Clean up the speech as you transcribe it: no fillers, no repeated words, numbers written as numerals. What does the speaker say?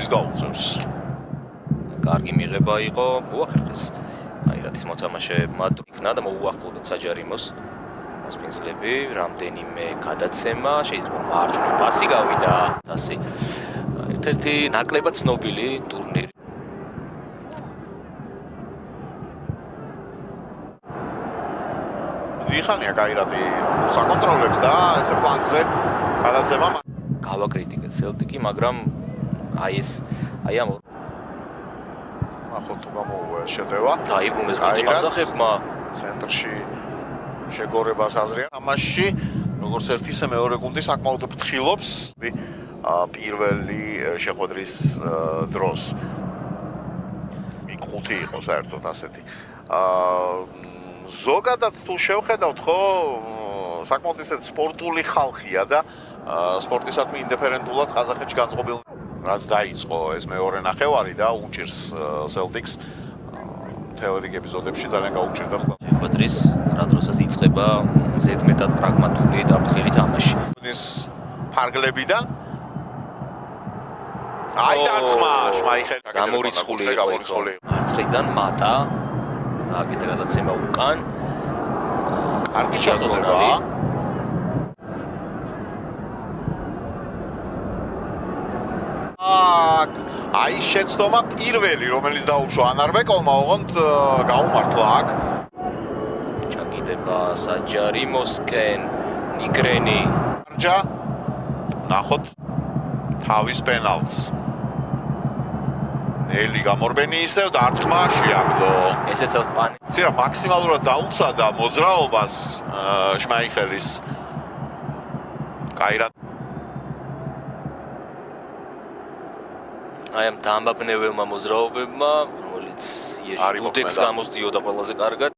ვის გაუწევს. კარგი მიღება იყო უახერხეს აირადის მოთამაშეებმა იქნა და მოუახლოვდნენ საჯარიმოს მასპინძლები რამდენიმე გადაცემა შეიძლება მარჯვნივ პასი გავიდა ასე ერთ-ერთი ნაკლებად ცნობილი ტურნირი დიხანია გაირადი საკონტროლებს და ესე ფლანგზე გადაცემა გავაკრიტიკეთ Celtic-ი მაგრამ აი ამ ნახოთ თუ გამოუვა შეტევა დაიბრუნეს მოთამაშეებმა ცენტრში შეგორებას აზრიან ამაში როგორც ერთ ისე მეორე გუნდი საკმაოდ ფრთხილობს პირველი შეხვედრის დროს მიკ5 იყო საერთოდ ასეთი ზოგადად თუ შევხედავთ ხო საკმაოდ ისეთ სპორტული ხალხია და სპორტისადმი ინდიფერენტულად ყაზახეთში განწყობილ რაც დაიწყო ეს მეორე ნახევარი და უჭირს Celtics თეორიულ ეპიზოდებში ძალიან გაუჭირდა შეხვედრის რა დროსაც იწყება ზედმეტად პრაგმატული და ფრთხილი თამაში ის ფარგლებიდან აი დარტყმა შმაიხელი გამორიცხული არცრიდან მატა აკეთა გადაცემა უკან კარგი ჩაწოდება აი შეცდომა პირველი რომელიც დაუშვა ანარბეკოვმა ოღონდ გაუმართლა აქ ჩაკიდება საჯარიმოსკენ ნიგრენი მარჯა ნახოთ თავის პენალტს ნელი გამორბენი ისევ დარტყმა შეაგდო ესეც პანი ცირა მაქსიმალურად დაუცადა მოძრაობას შმაიხელის კაირა აი ამ დამაბნეველმა მოძრაობებმა, რომელიც იერში გუდექს გამოსდიოდა ყველაზე კარგად.